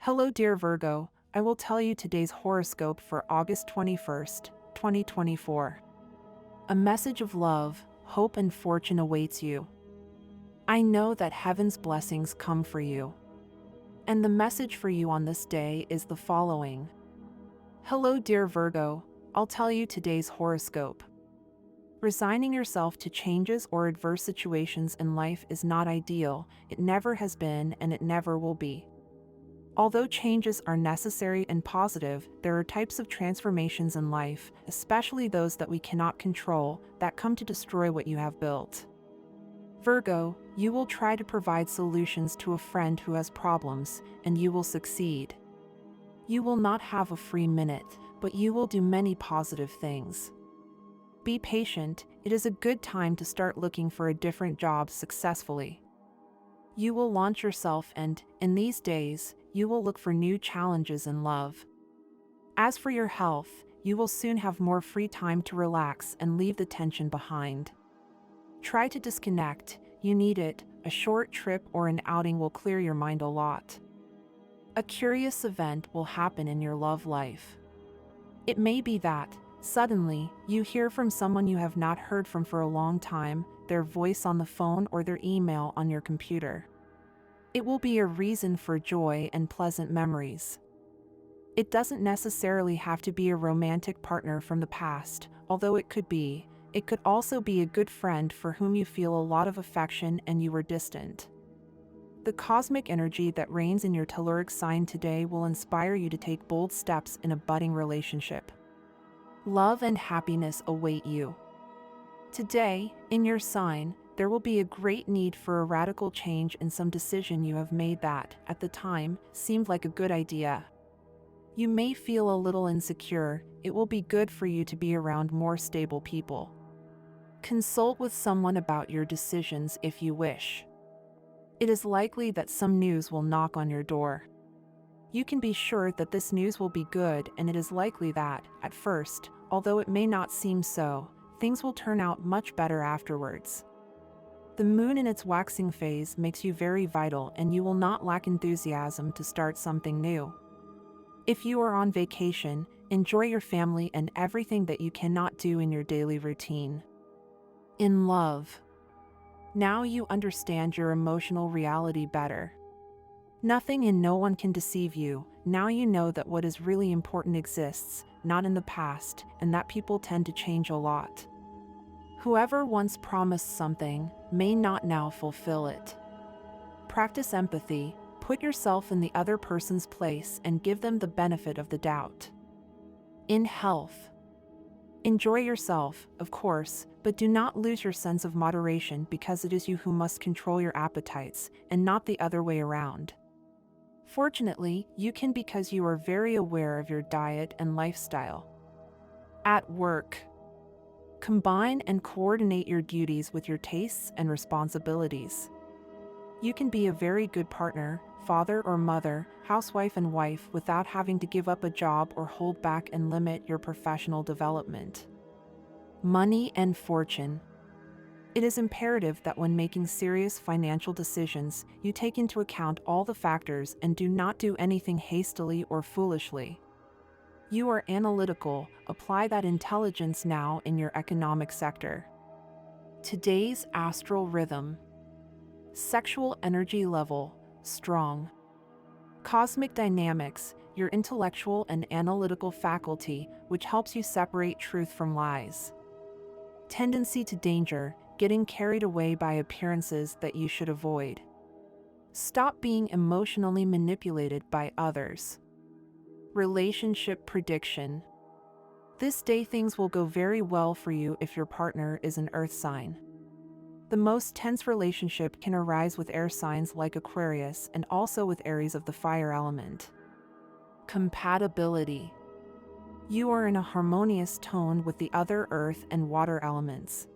Hello, dear Virgo. I will tell you today's horoscope for August 21st, 2024. A message of love, hope, and fortune awaits you. I know that heaven's blessings come for you. And the message for you on this day is the following. Hello, dear Virgo. I'll tell you today's horoscope. Resigning yourself to changes or adverse situations in life is not ideal. It never has been, and it never will be. Although changes are necessary and positive, there are types of transformations in life, especially those that we cannot control, that come to destroy what you have built. Virgo, you will try to provide solutions to a friend who has problems, and you will succeed. You will not have a free minute, but you will do many positive things. Be patient, it is a good time to start looking for a different job successfully. You will launch yourself and, in these days, you will look for new challenges in love. As for your health, you will soon have more free time to relax and leave the tension behind. Try to disconnect, you need it, a short trip or an outing will clear your mind a lot. A curious event will happen in your love life. It may be that, suddenly, you hear from someone you have not heard from for a long time, their voice on the phone or their email on your computer. It will be a reason for joy and pleasant memories. It doesn't necessarily have to be a romantic partner from the past, although it could be. It could also be a good friend for whom you feel a lot of affection and you were distant. The cosmic energy that reigns in your telluric sign today will inspire you to take bold steps in a budding relationship. Love and happiness await you. Today, in your sign, there will be a great need for a radical change in some decision you have made that, at the time, seemed like a good idea. You may feel a little insecure. It will be good for you to be around more stable people. Consult with someone about your decisions if you wish. It is likely that some news will knock on your door. You can be sure that this news will be good, and it is likely that, at first, although it may not seem so, things will turn out much better afterwards. The moon in its waxing phase makes you very vital, and you will not lack enthusiasm to start something new. If you are on vacation, enjoy your family and everything that you cannot do in your daily routine. In love. Now you understand your emotional reality better. Nothing and no one can deceive you. Now you know that what is really important exists, not in the past, and that people tend to change a lot. Whoever once promised something may not now fulfill it. Practice empathy, put yourself in the other person's place and give them the benefit of the doubt. In health. Enjoy yourself, of course, but do not lose your sense of moderation because it is you who must control your appetites, and not the other way around. Fortunately, you can because you are very aware of your diet and lifestyle. At work. Combine and coordinate your duties with your tastes and responsibilities. You can be a very good partner, father or mother, housewife and wife without having to give up a job or hold back and limit your professional development. Money and fortune. It is imperative that when making serious financial decisions, you take into account all the factors and do not do anything hastily or foolishly. You are analytical, apply that intelligence now in your economic sector. Today's astral rhythm. Sexual energy level, strong. Cosmic dynamics, your intellectual and analytical faculty, which helps you separate truth from lies. Tendency to danger, getting carried away by appearances that you should avoid. Stop being emotionally manipulated by others. Relationship prediction. This day things will go very well for you if your partner is an earth sign. The most tense relationship can arise with air signs like Aquarius and also with Aries of the fire element. Compatibility. You are in a harmonious tone with the other earth and water elements.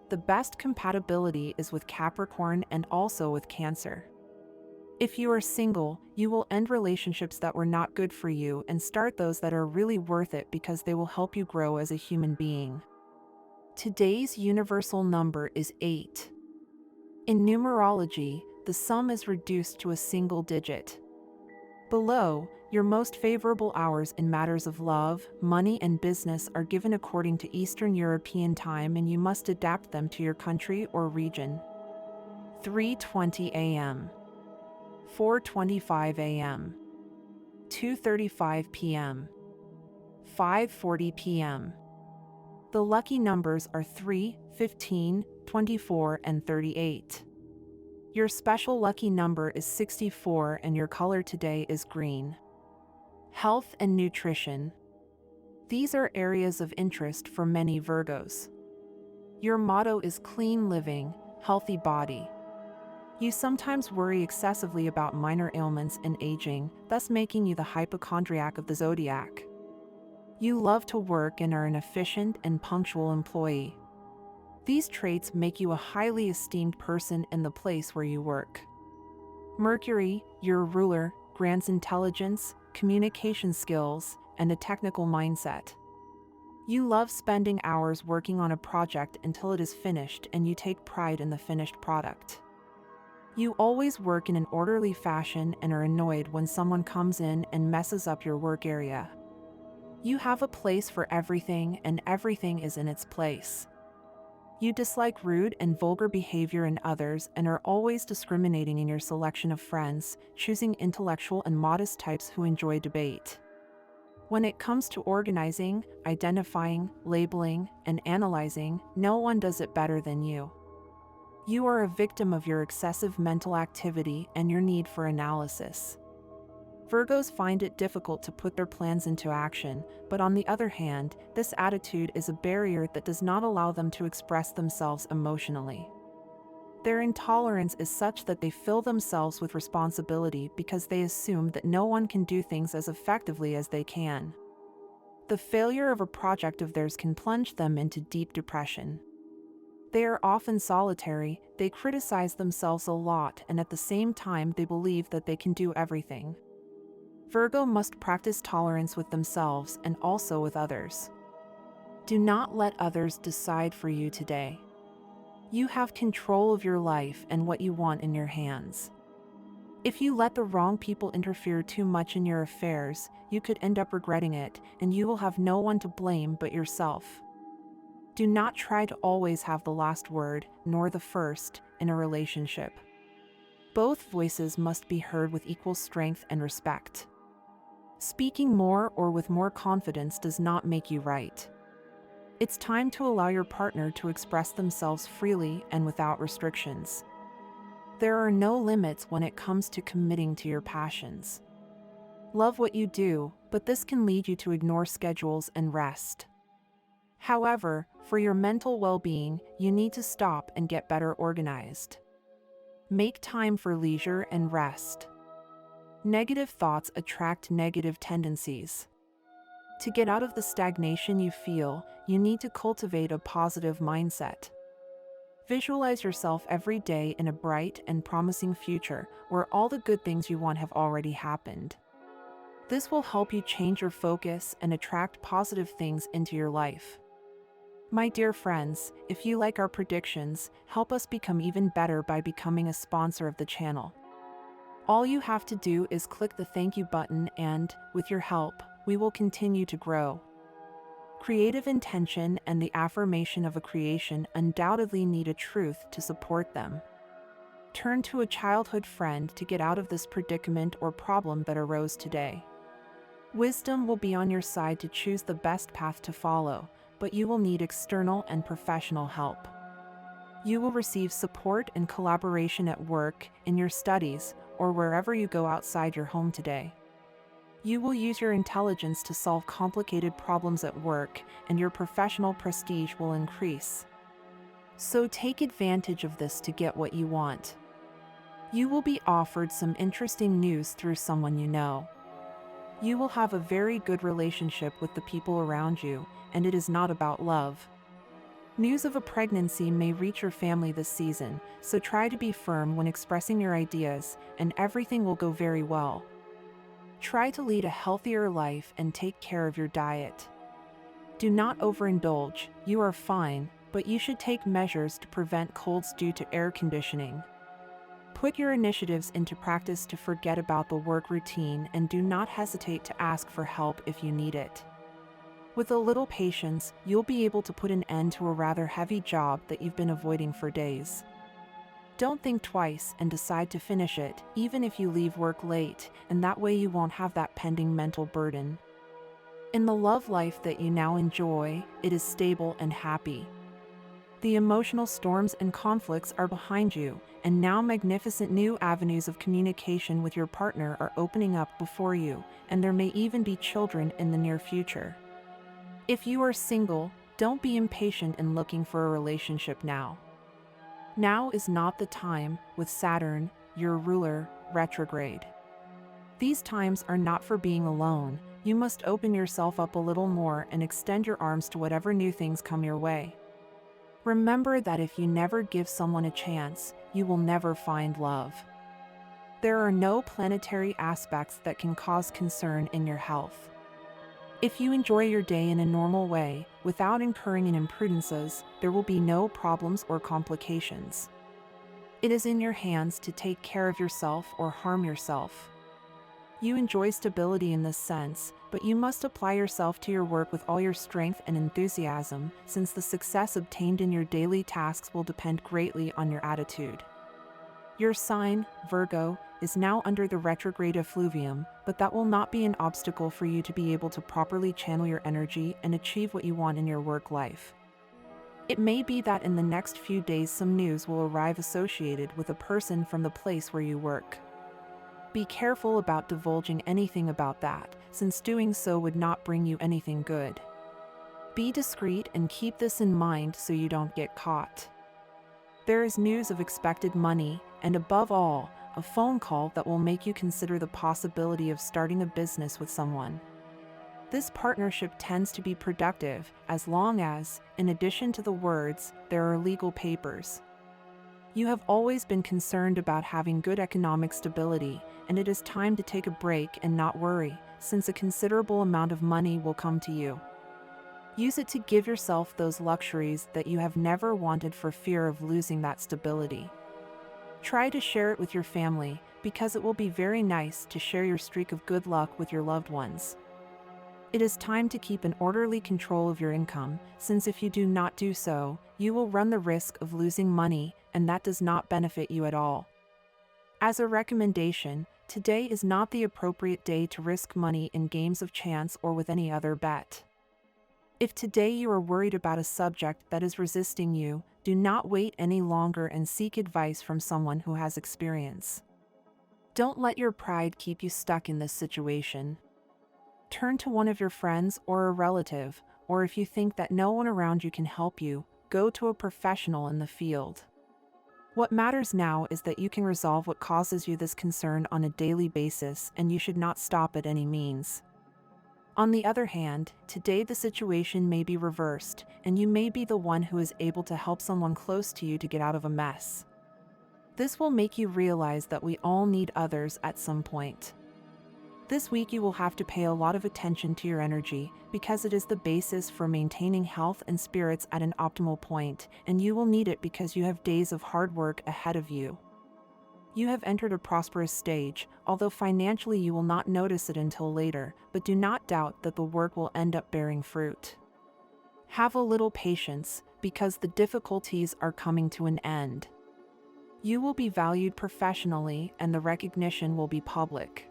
The best compatibility is with Capricorn and also with Cancer. If you are single, you will end relationships that were not good for you and start those that are really worth it because they will help you grow as a human being. Today's universal number is 8. In numerology, the sum is reduced to a single digit. Below, your most favorable hours in matters of love, money, and business are given according to Eastern European Time, and you must adapt them to your country or region. 3:20 a.m., 4:25 a.m., 2:35 p.m., 5:40 p.m. The lucky numbers are 3, 15, 24, and 38. Your special lucky number is 64 and your color today is green. Health and nutrition. These are areas of interest for many Virgos. Your motto is clean living, healthy body. You sometimes worry excessively about minor ailments and aging, thus making you the hypochondriac of the zodiac. You love to work and are an efficient and punctual employee. These traits make you a highly esteemed person in the place where you work. Mercury, your ruler, grants intelligence, communication skills, and a technical mindset. You love spending hours working on a project until it is finished, and you take pride in the finished product. You always work in an orderly fashion and are annoyed when someone comes in and messes up your work area. You have a place for everything, and everything is in its place. You dislike rude and vulgar behavior in others and are always discriminating in your selection of friends, choosing intellectual and modest types who enjoy debate. When it comes to organizing, identifying, labeling, and analyzing, no one does it better than you. You are a victim of your excessive mental activity and your need for analysis. Virgos find it difficult to put their plans into action, but on the other hand, this attitude is a barrier that does not allow them to express themselves emotionally. Their intolerance is such that they fill themselves with responsibility because they assume that no one can do things as effectively as they can. The failure of a project of theirs can plunge them into deep depression. They are often solitary, they criticize themselves a lot, and at the same time they believe that they can do everything. Virgo must practice tolerance with themselves and also with others. Do not let others decide for you today. You have control of your life and what you want in your hands. If you let the wrong people interfere too much in your affairs, you could end up regretting it, and you will have no one to blame but yourself. Do not try to always have the last word, nor the first, in a relationship. Both voices must be heard with equal strength and respect. Speaking more or with more confidence does not make you right. It's time to allow your partner to express themselves freely and without restrictions. There are no limits when it comes to committing to your passions. Love what you do, but this can lead you to ignore schedules and rest. However, for your mental well-being, you need to stop and get better organized. Make time for leisure and rest. Negative thoughts attract negative tendencies. To get out of the stagnation you feel, you need to cultivate a positive mindset. Visualize yourself every day in a bright and promising future where all the good things you want have already happened. This will help you change your focus and attract positive things into your life. My dear friends, if you like our predictions, help us become even better by becoming a sponsor of the channel. All you have to do is click the thank you button and, with your help, we will continue to grow. Creative intention and the affirmation of a creation undoubtedly need a truth to support them. Turn to a childhood friend to get out of this predicament or problem that arose today. Wisdom will be on your side to choose the best path to follow, but you will need external and professional help. You will receive support and collaboration at work, in your studies, or wherever you go outside your home today. You will use your intelligence to solve complicated problems at work, and your professional prestige will increase. So take advantage of this to get what you want. You will be offered some interesting news through someone you know. You will have a very good relationship with the people around you, and it is not about love. News of a pregnancy may reach your family this season, so try to be firm when expressing your ideas, and everything will go very well. Try to lead a healthier life and take care of your diet. Do not overindulge, you are fine, but you should take measures to prevent colds due to air conditioning. Put your initiatives into practice to forget about the work routine and do not hesitate to ask for help if you need it. With a little patience, you'll be able to put an end to a rather heavy job that you've been avoiding for days. Don't think twice and decide to finish it, even if you leave work late, and that way you won't have that pending mental burden. In the love life that you now enjoy, it is stable and happy. The emotional storms and conflicts are behind you, and now magnificent new avenues of communication with your partner are opening up before you, and there may even be children in the near future. If you are single, don't be impatient in looking for a relationship now. Now is not the time, with Saturn, your ruler, retrograde. These times are not for being alone. You must open yourself up a little more and extend your arms to whatever new things come your way. Remember that if you never give someone a chance, you will never find love. There are no planetary aspects that can cause concern in your health. If you enjoy your day in a normal way, without incurring in imprudences, there will be no problems or complications. It is in your hands to take care of yourself or harm yourself. You enjoy stability in this sense, but you must apply yourself to your work with all your strength and enthusiasm, since the success obtained in your daily tasks will depend greatly on your attitude. Your sign, Virgo, is now under the retrograde effluvium, but that will not be an obstacle for you to be able to properly channel your energy and achieve what you want in your work life. It may be that in the next few days some news will arrive associated with a person from the place where you work. Be careful about divulging anything about that, since doing so would not bring you anything good. Be discreet and keep this in mind so you don't get caught. There is news of expected money, and above all, a phone call that will make you consider the possibility of starting a business with someone. This partnership tends to be productive as long as, in addition to the words, there are legal papers. You have always been concerned about having good economic stability, and it is time to take a break and not worry, since a considerable amount of money will come to you. Use it to give yourself those luxuries that you have never wanted for fear of losing that stability. Try to share it with your family, because it will be very nice to share your streak of good luck with your loved ones. It is time to keep an orderly control of your income, since if you do not do so, you will run the risk of losing money, and that does not benefit you at all. As a recommendation, today is not the appropriate day to risk money in games of chance or with any other bet. If today you are worried about a subject that is resisting you, do not wait any longer and seek advice from someone who has experience. Don't let your pride keep you stuck in this situation. Turn to one of your friends or a relative, or if you think that no one around you can help you, go to a professional in the field. What matters now is that you can resolve what causes you this concern on a daily basis, and you should not stop at any means. On the other hand, today the situation may be reversed, and you may be the one who is able to help someone close to you to get out of a mess. This will make you realize that we all need others at some point. This week you will have to pay a lot of attention to your energy, because it is the basis for maintaining health and spirits at an optimal point, and you will need it because you have days of hard work ahead of you. You have entered a prosperous stage, although financially you will not notice it until later, but do not doubt that the work will end up bearing fruit. Have a little patience, because the difficulties are coming to an end. You will be valued professionally, and the recognition will be public.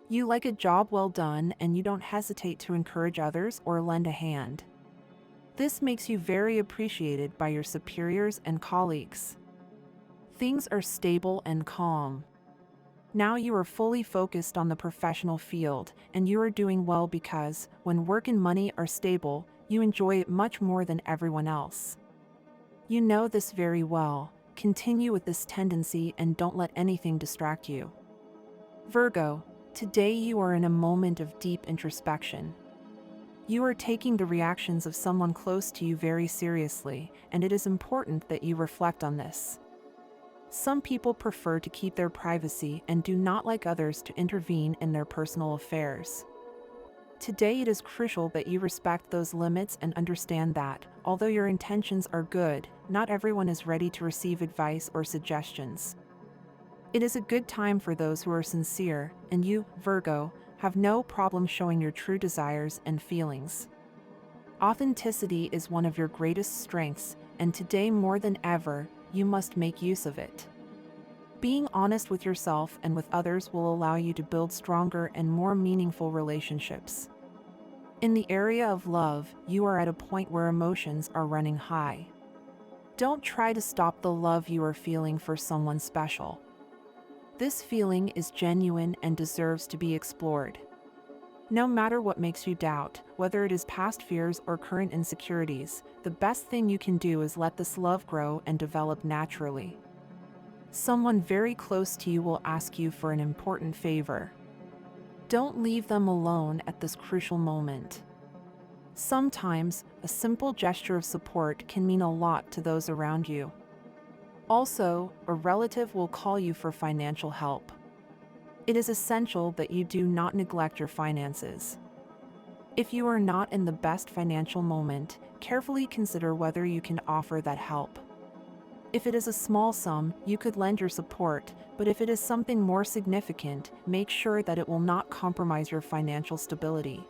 You like a job well done, and you don't hesitate to encourage others or lend a hand. This makes you very appreciated by your superiors and colleagues. Things are stable and calm. Now you are fully focused on the professional field, and you are doing well because, when work and money are stable, you enjoy it much more than everyone else. You know this very well. Continue with this tendency and don't let anything distract you. Virgo, today you are in a moment of deep introspection. You are taking the reactions of someone close to you very seriously, and it is important that you reflect on this. Some people prefer to keep their privacy and do not like others to intervene in their personal affairs. Today it is crucial that you respect those limits and understand that, although your intentions are good, not everyone is ready to receive advice or suggestions. It is a good time for those who are sincere, and you, Virgo, have no problem showing your true desires and feelings. Authenticity is one of your greatest strengths, and today more than ever, you must make use of it. Being honest with yourself and with others will allow you to build stronger and more meaningful relationships. In the area of love, you are at a point where emotions are running high. Don't try to stop the love you are feeling for someone special. This feeling is genuine and deserves to be explored. No matter what makes you doubt, whether it is past fears or current insecurities, the best thing you can do is let this love grow and develop naturally. Someone very close to you will ask you for an important favor. Don't leave them alone at this crucial moment. Sometimes, a simple gesture of support can mean a lot to those around you. Also, a relative will call you for financial help. It is essential that you do not neglect your finances. If you are not in the best financial moment, carefully consider whether you can offer that help. If it is a small sum, you could lend your support, but if it is something more significant, make sure that it will not compromise your financial stability.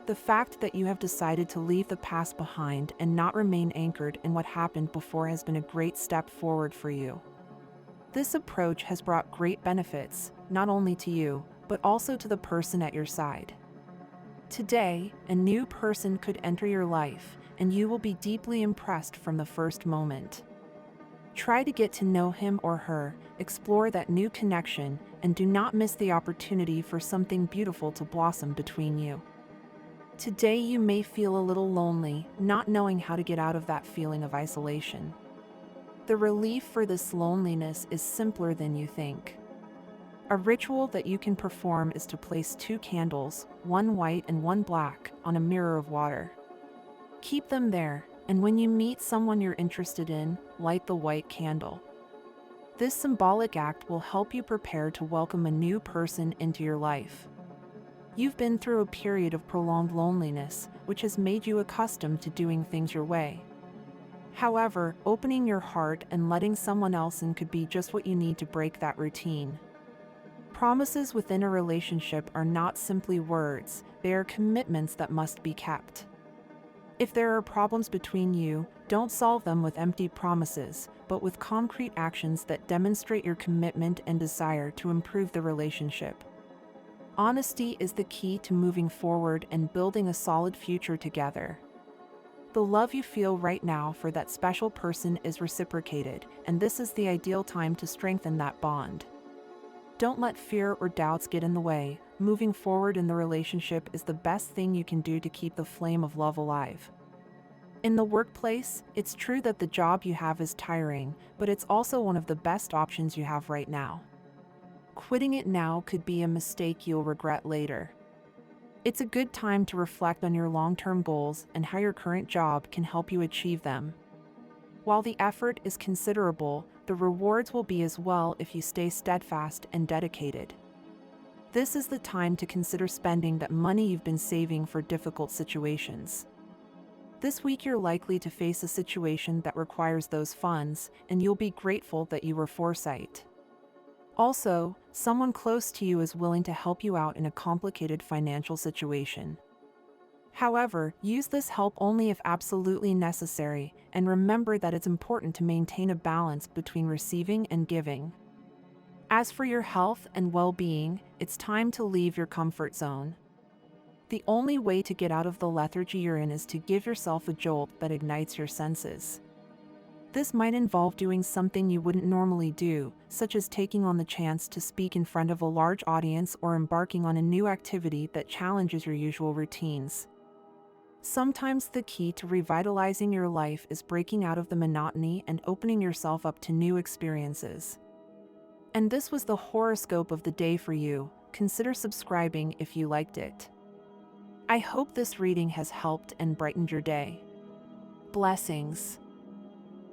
The fact that you have decided to leave the past behind and not remain anchored in what happened before has been a great step forward for you. This approach has brought great benefits, not only to you, but also to the person at your side. Today, a new person could enter your life, and you will be deeply impressed from the first moment. Try to get to know him or her, explore that new connection, and do not miss the opportunity for something beautiful to blossom between you. Today you may feel a little lonely, not knowing how to get out of that feeling of isolation. The relief for this loneliness is simpler than you think. A ritual that you can perform is to place 2 candles, one white and one black, on a mirror of water. Keep them there, and when you meet someone you're interested in, light the white candle. This symbolic act will help you prepare to welcome a new person into your life. You've been through a period of prolonged loneliness, which has made you accustomed to doing things your way. However, opening your heart and letting someone else in could be just what you need to break that routine. Promises within a relationship are not simply words, they are commitments that must be kept. If there are problems between you, don't solve them with empty promises, but with concrete actions that demonstrate your commitment and desire to improve the relationship. Honesty is the key to moving forward and building a solid future together. The love you feel right now for that special person is reciprocated, and this is the ideal time to strengthen that bond. Don't let fear or doubts get in the way. Moving forward in the relationship is the best thing you can do to keep the flame of love alive. In the workplace, it's true that the job you have is tiring, but it's also one of the best options you have right now. Quitting it now could be a mistake you'll regret later. It's a good time to reflect on your long-term goals and how your current job can help you achieve them. While the effort is considerable, the rewards will be as well if you stay steadfast and dedicated. This is the time to consider spending that money you've been saving for difficult situations. This week you're likely to face a situation that requires those funds, and you'll be grateful that you were foresight. Also, someone close to you is willing to help you out in a complicated financial situation. However, use this help only if absolutely necessary, and remember that it's important to maintain a balance between receiving and giving. As for your health and well-being, it's time to leave your comfort zone. The only way to get out of the lethargy you're in is to give yourself a jolt that ignites your senses. This might involve doing something you wouldn't normally do, such as taking on the chance to speak in front of a large audience or embarking on a new activity that challenges your usual routines. Sometimes the key to revitalizing your life is breaking out of the monotony and opening yourself up to new experiences. And this was the horoscope of the day for you. Consider subscribing if you liked it. I hope this reading has helped and brightened your day. Blessings.